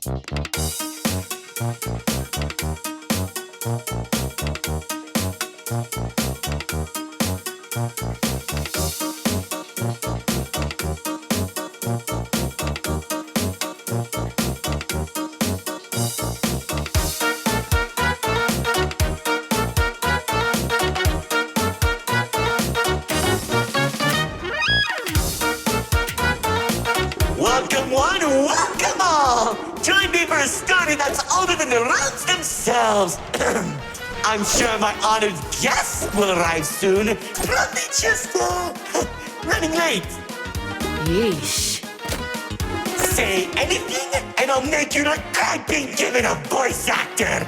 Welcome one, welcome all! Join me for a story that's older than the roads themselves. I'm sure my honored guests will arrive soon. Probably just, running late. Yeesh. Say anything, and I'll make you look like being given a voice actor.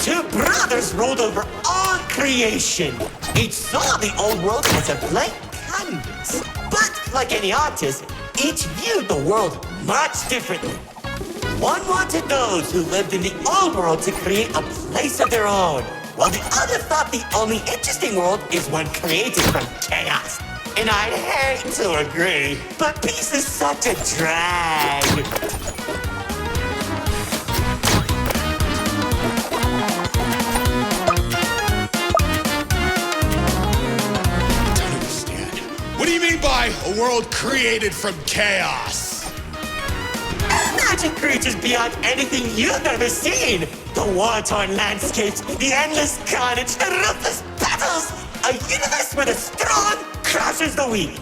Two brothers ruled over all creation. Each saw the old world as a blank canvas. But like any artist, each viewed the world much differently. One wanted those who lived in the old world to create a place of their own, while the other thought the only interesting world is one created from chaos. And I'd hate to agree, but peace is such a drag. What do you mean by a world created from chaos? Imagine creatures beyond anything you've ever seen. The war-torn landscapes, the endless carnage, the ruthless battles. A universe where the strong crushes the weak.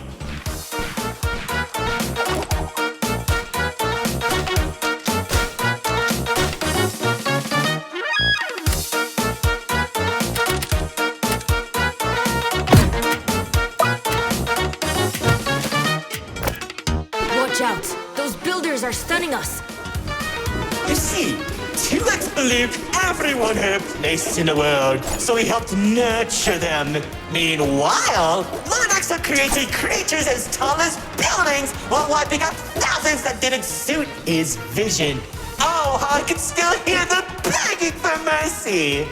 Watch out! Those builders are stunning us! You see, T-Rex believed everyone had a place in the world, so he helped nurture them. Meanwhile, Lord Exo created creatures as tall as buildings while wiping out thousands that didn't suit his vision. Oh, how I can still hear them begging for mercy!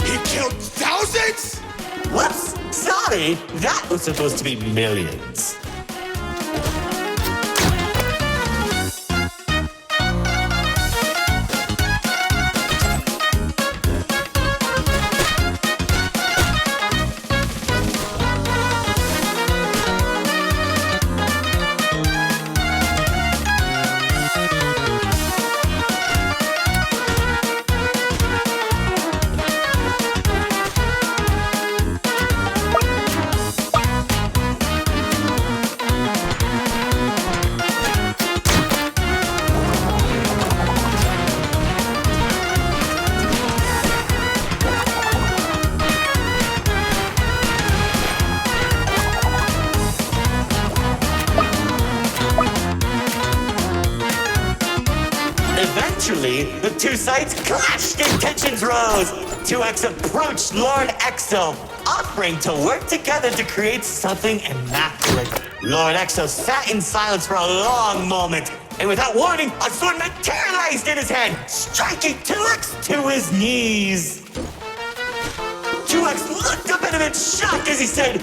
He killed thousands? Whoops! Sorry, that was supposed to be millions. Eventually, the two sides clashed and tensions rose. 2X approached Lord Exo, offering to work together to create something immaculate. Lord Exo sat in silence for a long moment, and without warning, a sword materialized in his hand, striking 2X to his knees. 2X looked up at him in shock as he said,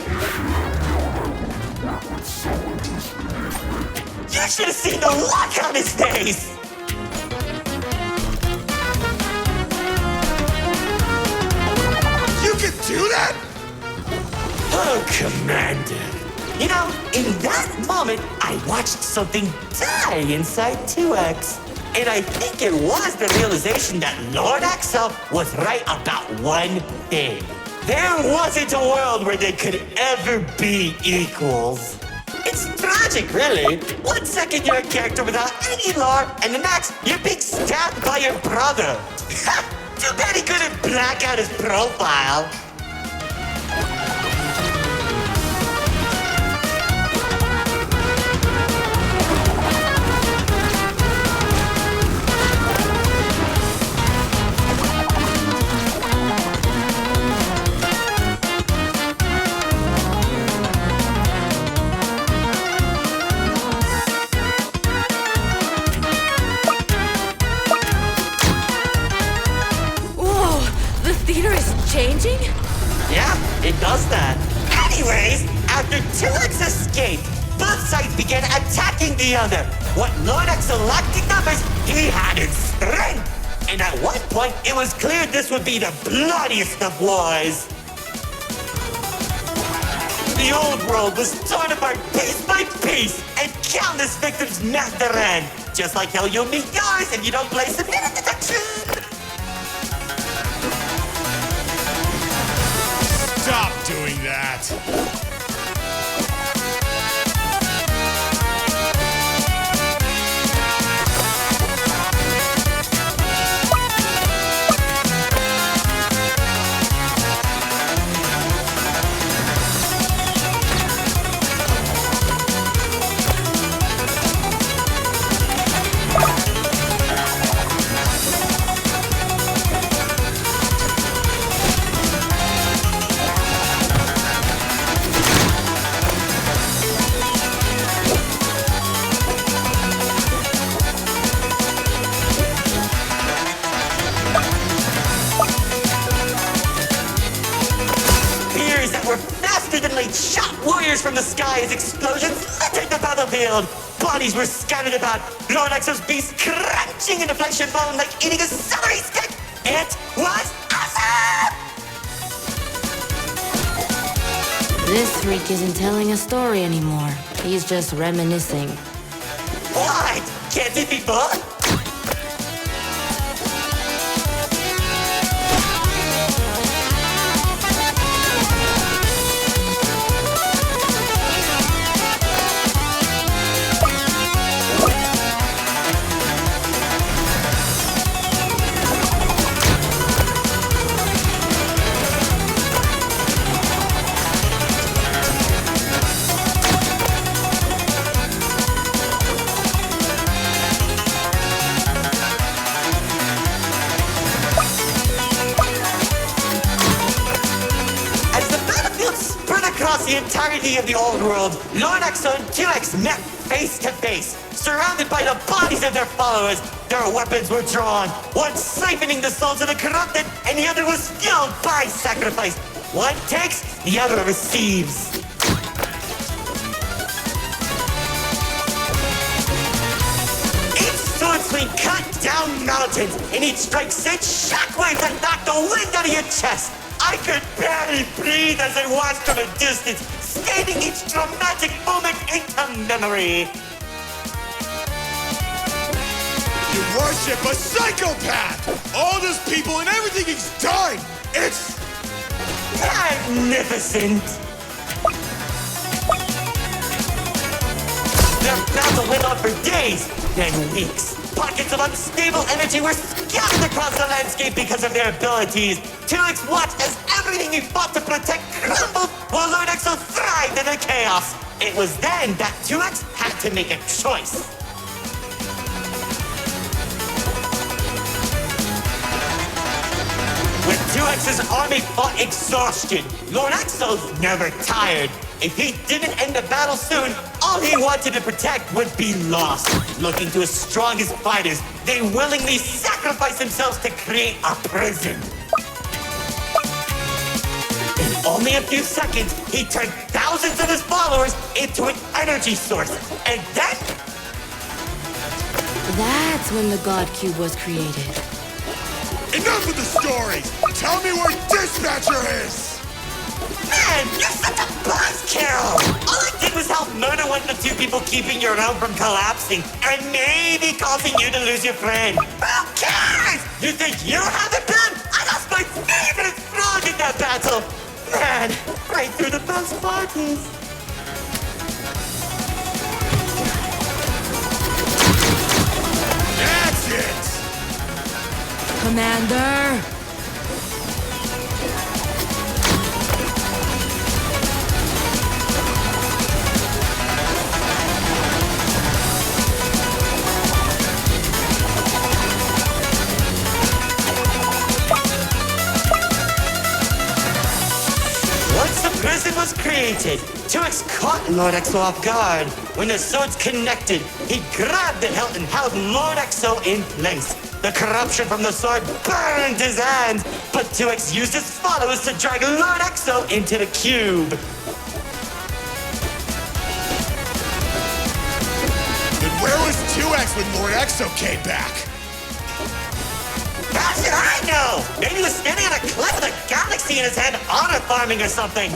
"You should have seen the look on his face!" You can do that? Oh, Commander. You know, in that moment, I watched something die inside 2X. And I think it was the realization that Lord Exo was right about one thing. There wasn't a world where they could ever be equals. It's tragic, really. 1 second you're a character without any lore, and the next, you're being stabbed by your brother. Too bad he couldn't black out his profile. began attacking the other. What Lord Exo lacked in numbers, he had in strength. And at one point, it was clear this would be the bloodiest of wars. The old world was torn apart piece by piece, and countless victims met their end. Just like how you'll meet yours if you don't place a minute detection. Stop doing that. Shot warriors from the sky as explosions littered the battlefield. Bodies were scattered about. Lord Exo's beast crunching into flesh and bone like eating a celery stick. It was awesome! This freak isn't telling a story anymore. He's just reminiscing. What? Can't it be both? The entirety of the old world, Lord Exo and 2X met face to face, surrounded by the bodies of their followers. Their weapons were drawn, one siphoning the souls of the corrupted, and the other was fueled by sacrifice. One takes, the other receives. Each sword swing cut down mountains, and each strike sent shockwaves that knocked the wind out of your chest. I could barely breathe as I watched from a distance, scanning each dramatic moment into memory. You worship a psychopath! All those people and everything he's done! It's magnificent! Their battle went on for days, then weeks. Pockets of unstable energy were scattered across the landscape because of their abilities. 2X watched as everything he fought to protect crumbled, while Lord Exo thrived in the chaos. It was then that 2X had to make a choice. When 2X's army fought exhaustion, Lord Exo's never tired. If he didn't end the battle soon, all he wanted to protect would be lost. Looking to his strongest fighters, they willingly sacrificed themselves to create a prison. In only a few seconds, he turned thousands of his followers into an energy source. And then... That's when the God Cube was created. enough of the stories! Tell me where Dispatcher is! Man, you're such a buzzkill! All I did was help murder one of the two people keeping your realm from collapsing, and maybe causing you to lose your friend. Who cares? You think you have the gun? I lost my favorite frog in that battle! Man, right through the best parties. That's it! Commander! Once the prison was created, 2X caught Lord Exo off guard. When the swords connected, he grabbed the hilt and held Lord Exo in place. The corruption from the sword burned his hands, but 2X used his followers to drag Lord Exo into the cube. That's when Lord Exo came back. How should I know? Maybe he was standing on a cliff with a galaxy in his head, honor farming or something.